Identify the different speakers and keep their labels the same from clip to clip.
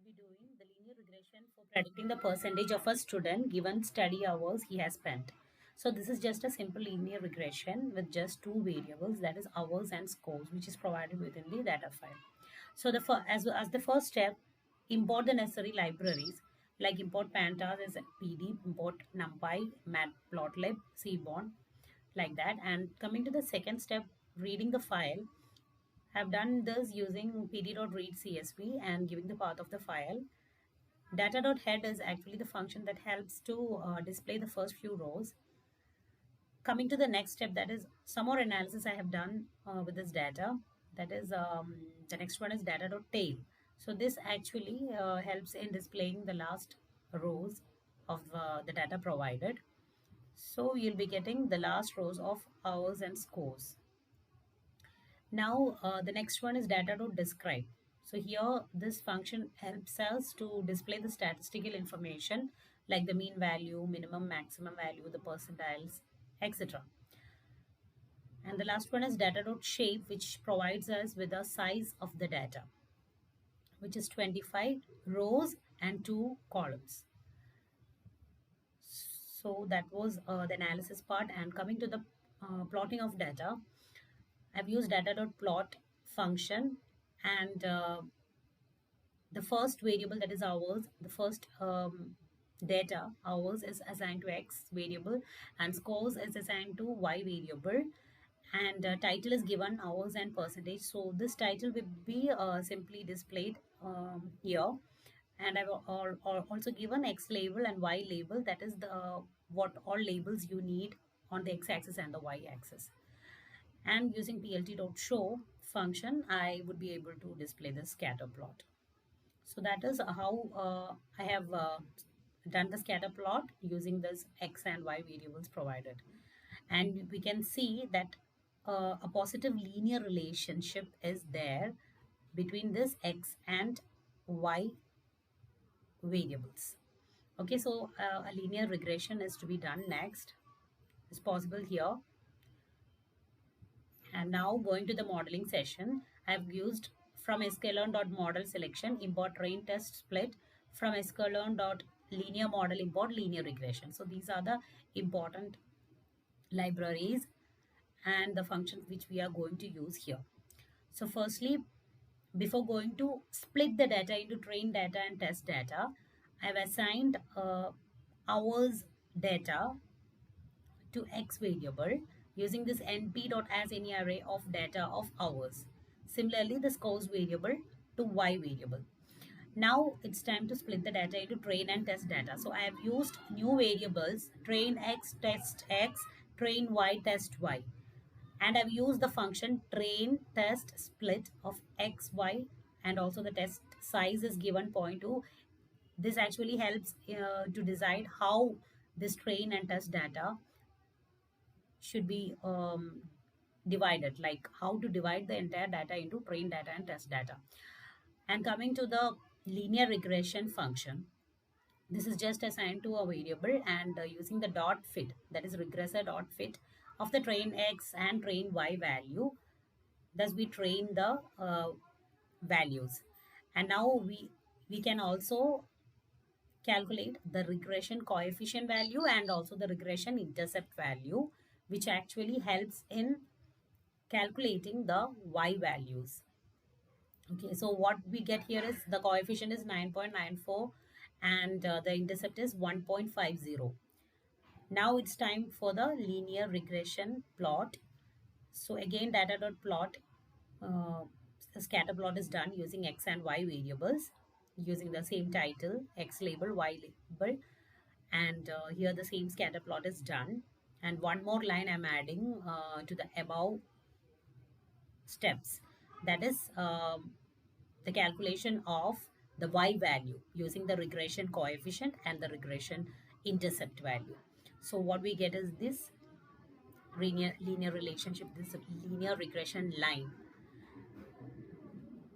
Speaker 1: be doing the linear regression for predicting the percentage of a student given study hours he has spent. So this is just a simple linear regression with just two variables, that is hours and scores, which is provided within the data file. So as the first step, import the necessary libraries like import pandas as PD, import NumPy, Matplotlib, Seaborn, like that. And coming to the second step, reading the file, I've done this using pd.read CSV and giving the path of the file. Data.head is actually the function that helps to display the first few rows. Coming to the next step, that is some more analysis I have done with this data. That is the next one is data.tail. So this actually helps in displaying the last rows of the data provided. So you'll be getting the last rows of hours and scores. Now, the next one is data.describe. So here, this function helps us to display the statistical information like the mean value, minimum, maximum value, the percentiles, etc. And the last one is data.shape, which provides us with the size of the data, which is 25 rows and 2 columns. So that was the analysis part. And coming to the plotting of data, I've used data.plot function, and the first variable, that is hours, the first data hours is assigned to X variable and scores is assigned to Y variable, and title is given hours and percentage. So this title will be simply displayed here, and I've also given X label and Y label, that is the what all labels you need on the X axis and the Y axis. And using plt.show function, I would be able to display the scatter plot. So that is how I have done the scatter plot using this X and Y variables provided. And we can see that a positive linear relationship is there between this X and Y variables. Okay, so a linear regression is to be done next. It's possible here. And now going to the modeling session, I've used from sklearn.model selection import train test split, from sklearn.linear model import linear regression. So these are the important libraries and the functions which we are going to use here. So firstly, before going to split the data into train data and test data, I've assigned hours data to X variable using this np.asAnyArray of data of hours. Similarly, the scores variable to Y variable. Now it's time to split the data into train and test data. So I have used new variables train X, test X, train Y, test Y. And I've used the function train test split of X, Y, and also the test size is given 0.2. This actually helps to decide how this train and test data should be divided, like how to divide the entire data into train data and test data. And coming to the linear regression function, this is just assigned to a variable, and using the dot fit, that is regressor dot fit of the train X and train Y value. Thus we train the values, and now we can also calculate the regression coefficient value and also the regression intercept value, which actually helps in calculating the Y values. Okay, so what we get here is the coefficient is 9.94 and the intercept is 1.50. Now it's time for the linear regression plot. So again, data.plot scatter plot is done using X and Y variables, using the same title, X label, Y label, and here the same scatter plot is done. And one more line I'm adding to the above steps, that is the calculation of the Y value using the regression coefficient and the regression intercept value. So what we get is this linear relationship, this linear regression line.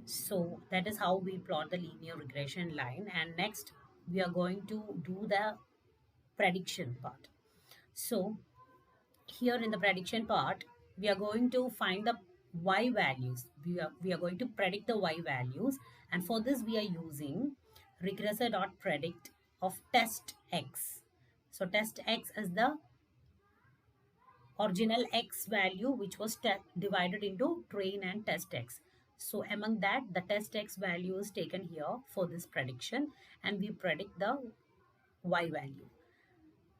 Speaker 1: So that is how we plot the linear regression line. And next we are going to do the prediction part. So here in the prediction part, we are going to find the Y values. We are going to predict the Y values, and for this we are using regressor.predict of test x. So test x is the original x value which was divided into train and test x. So among that, the test x value is taken here for this prediction, and we predict the y value.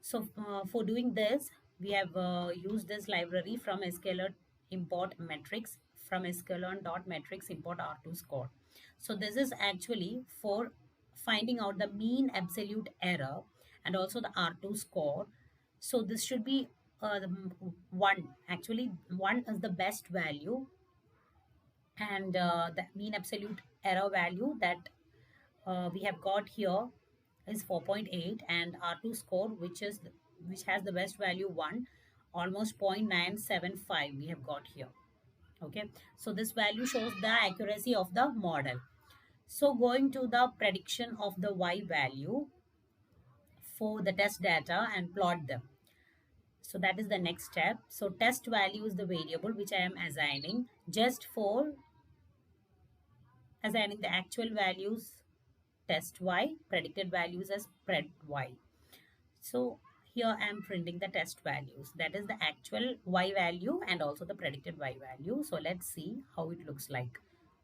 Speaker 1: So for doing this, we have used this library from sklearn import metrics from sklearn.metrics import R2 score. So this is actually for finding out the mean absolute error and also the R2 score. So this should be 1. Actually, 1 is the best value, and the mean absolute error value that we have got here is 4.8, and R2 score which has the best value 1, almost 0.975 we have got here. Okay, so this value shows the accuracy of the model. So going to the prediction of the y value for the test data and plot them. So that is the next step. So test value is the variable which I am assigning just for assigning the actual values test y, predicted values as pred y. So here I am printing the test values. That is the actual y value and also the predicted y value. So let's see how it looks like.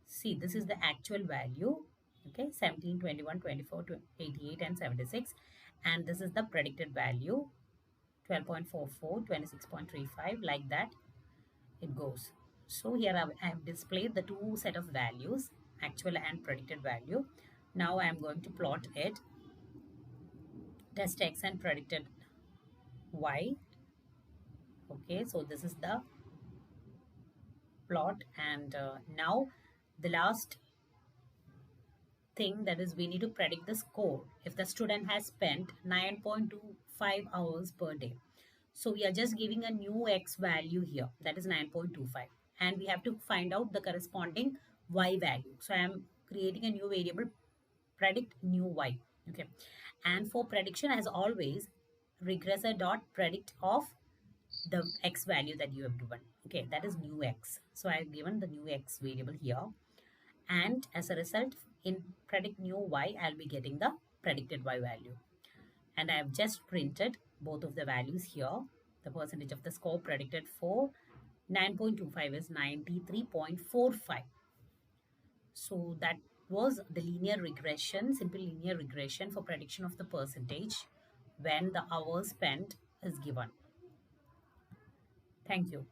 Speaker 1: See, this is the actual value. Okay, 17, 21, 24, 88 and 76. And this is the predicted value, 12.44, 26.35, like that it goes. So here I have displayed the two set of values, actual and predicted value. Now I am going to plot it, test x and predicted y. Okay, so this is the plot, and now the last thing, that is we need to predict the score if the student has spent 9.25 hours per day. So we are just giving a new x value here, that is 9.25, and we have to find out the corresponding y value. So I am creating a new variable, predict new y. Okay, and for prediction, as always, regressor.predict of the x value that you have given. Okay, that is new x. So I have given the new x variable here, and as a result, in predict new y, I'll be getting the predicted y value. And I have just printed both of the values here. The percentage of the score predicted for 9.25 is 93.45. So that was the linear regression, simple linear regression for prediction of the percentage when the hours spent is given. Thank you.